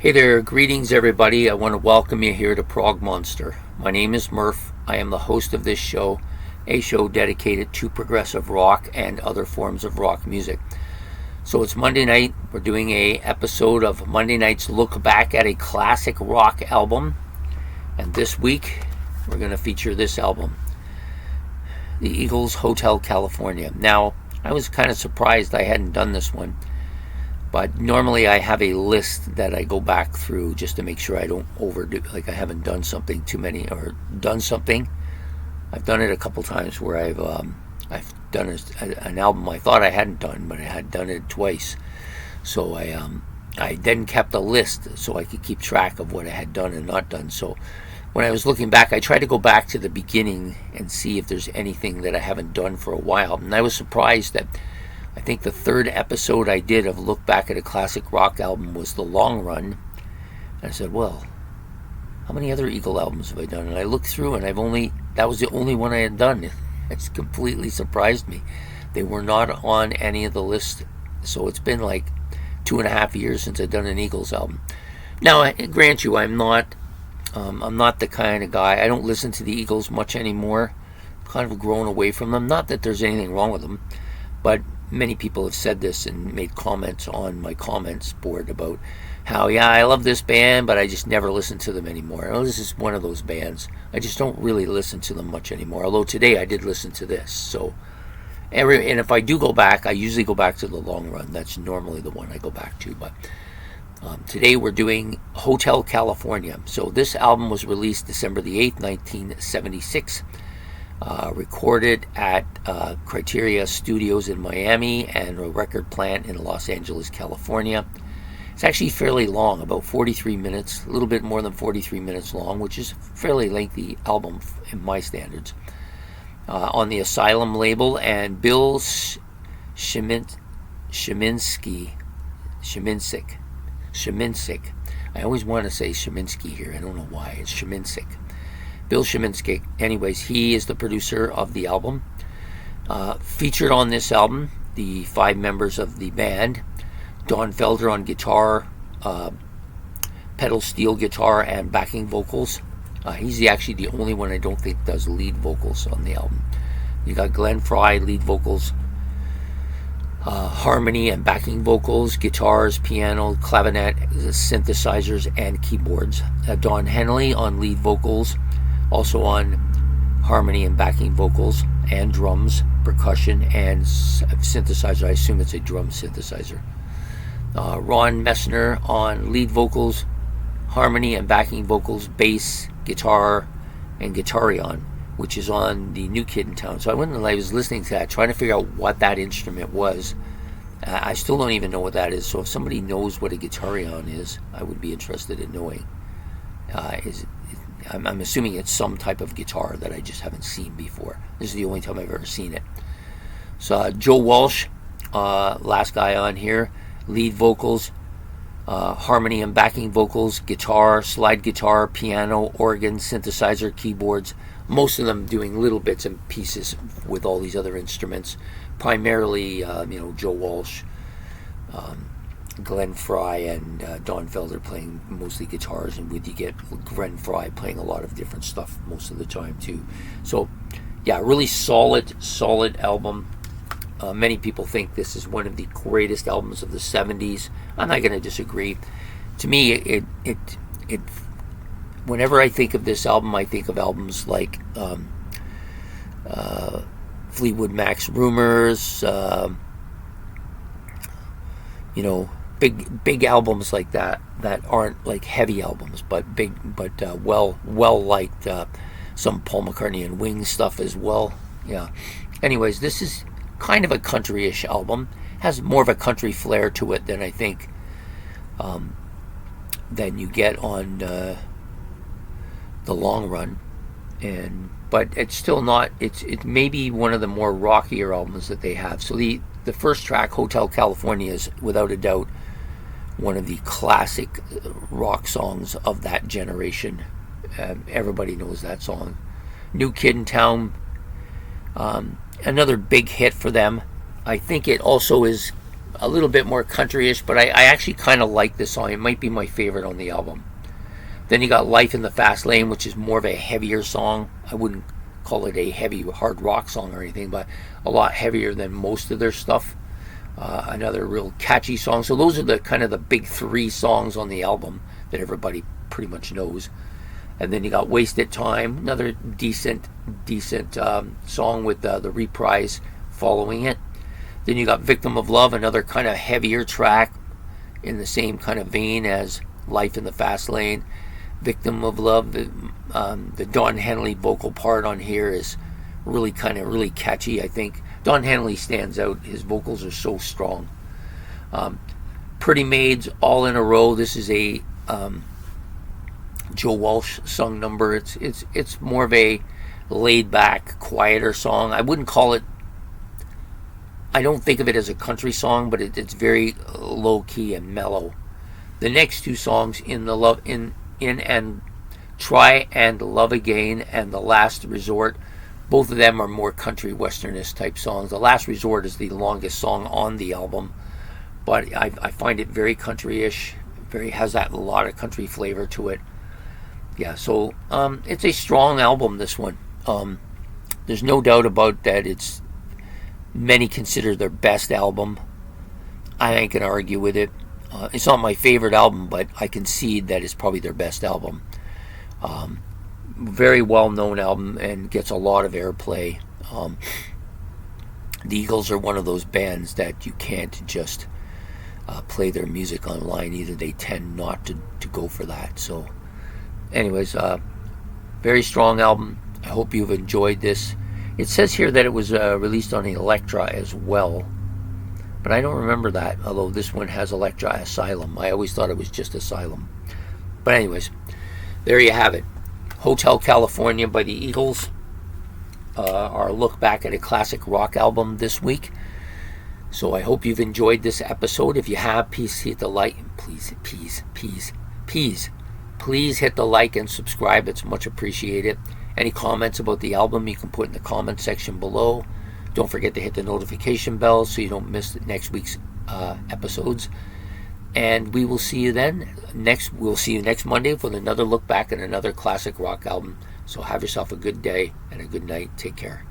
Hey there, greetings everybody. I want to welcome you here to Prog Monster. My name is Murph. I am the host of this show, a show dedicated to progressive rock and other forms of rock music. So it's Monday night. We're doing a episode of Monday night's look back at a classic rock album. And this week, we're going to feature this album, the Eagles' Hotel California. Now, I was kind of surprised I hadn't done this one. But normally I have a list that I go back through just to make sure I don't overdo, like I haven't done something too many, or done something. I've done it a couple times where I've done an album I thought I hadn't done, but I had done it twice. So I then kept a list so I could keep track of what I had done and not done. So when I was looking back, I tried to go back to the beginning and see if there's anything that I haven't done for a while. And I was surprised that I think the third episode I did of Look Back at a Classic Rock Album was The Long Run. And I said, well, how many other Eagle albums have I done? And I looked through and that was the only one I had done. It's completely surprised me. They were not on any of the list. So it's been like 2.5 years since I've done an Eagles album. Now, I grant you, I'm not the kind of guy, I don't listen to the Eagles much anymore. Kind of grown away from them. Not that there's anything wrong with them, but many people have said this and made comments on my comments board about how, yeah, I love this band, but I just never listen to them anymore. Oh, this is one of those bands. I just don't really listen to them much anymore. Although today I did listen to this. So, and if I do go back, I usually go back to The Long Run. That's normally the one I go back to. But today we're doing Hotel California. So this album was released December the 8th, 1976. Recorded at Criteria Studios in Miami and a record plant in Los Angeles, California. It's actually fairly long, about 43 minutes, a little bit more than 43 minutes long, which is a fairly lengthy album in my standards. On the Asylum label, and Bill Shiminsik. I always want to say Shiminsky here. I don't know why. It's Shiminsik. Bill Shiminsky. Anyways, he is the producer of the album. Featured on this album, the 5 members of the band: Don Felder on guitar, pedal steel guitar, and backing vocals. He's actually the only one I don't think does lead vocals on the album. You got Glenn Frey, lead vocals, harmony and backing vocals, guitars, piano, clavinet, synthesizers, and keyboards. Don Henley on lead vocals, also on harmony and backing vocals and drums, percussion, and synthesizer. I assume it's a drum synthesizer. Ron Messner on lead vocals, harmony and backing vocals, bass, guitar, and guitarion, which is on the New Kid in Town. So I was listening to that, trying to figure out what that instrument was. I still don't even know what that is. So if somebody knows what a guitarion is, I would be interested in knowing. I'm assuming it's some type of guitar that I just haven't seen before. This is the only time I've ever seen it. So Joe Walsh, last guy on here, lead vocals, harmony and backing vocals, guitar, slide guitar, piano, organ, synthesizer, keyboards. Most of them doing little bits and pieces with all these other instruments. Primarily, Joe Walsh, Glenn Frey, and Don Felder playing mostly guitars, and you get Glenn Frey playing a lot of different stuff most of the time too. So yeah, really solid album. Many people think this is one of the greatest albums of the 70s. I'm not going to disagree. To me, it whenever I think of this album, I think of albums like Fleetwood Mac's Rumors, big albums like that aren't like heavy albums, but well liked. Some Paul McCartney and Wings stuff as well. Yeah. Anyways, this is kind of a country-ish album. Has more of a country flair to it than I think than you get on The Long Run, but it's still not. It may be one of the more rockier albums that they have. So the first track, Hotel California, is without a doubt one of the classic rock songs of that generation. Everybody knows that song. New Kid in Town, another big hit for them. I think it also is a little bit more countryish, but I actually kind of like this song. It might be my favorite on the album. Then you got Life in the Fast Lane, which is more of a heavier song. I wouldn't call it a heavy hard rock song or anything, but a lot heavier than most of their stuff. Another real catchy song. So those are the kind of the big three songs on the album that everybody pretty much knows. And then you got Wasted Time, another decent song with the reprise following it. Then you got Victim of Love, another kind of heavier track in the same kind of vein as Life in the Fast Lane. Victim of Love, the Don Henley vocal part on here is really catchy, I think. Don Henley stands out. His vocals are so strong. Pretty Maids, All in a Row. This is a Joe Walsh sung number. It's more of a laid back, quieter song. I wouldn't call it. I don't think of it as a country song, but it's very low key and mellow. The next two songs, In and Try and Love Again and The Last Resort, both of them are more country westernist type songs. The Last Resort is the longest song on the album, but I find it very country-ish. Has that a lot of country flavor to it. Yeah, so it's a strong album, this one. There's no doubt about that. Many consider their best album. I ain't gonna argue with it. It's not my favorite album, but I concede that it's probably their best album. Very well-known album and gets a lot of airplay. The Eagles are one of those bands that you can't just play their music online either. They tend not to go for that. So anyways, very strong album. I hope you've enjoyed this. It says here that it was released on Elektra as well, but I don't remember that, although this one has Elektra Asylum. I always thought it was just Asylum. But anyways, there you have it. Hotel California by the Eagles. Our look back at a classic rock album this week. So I hope you've enjoyed this episode. If you have, please hit the like. Please hit the like and subscribe. It's much appreciated. Any comments about the album you can put in the comment section below. Don't forget to hit the notification bell so you don't miss next week's episodes. And we will see you then. We'll see you next Monday with another look back at another classic rock album. So have yourself a good day and a good night. Take care.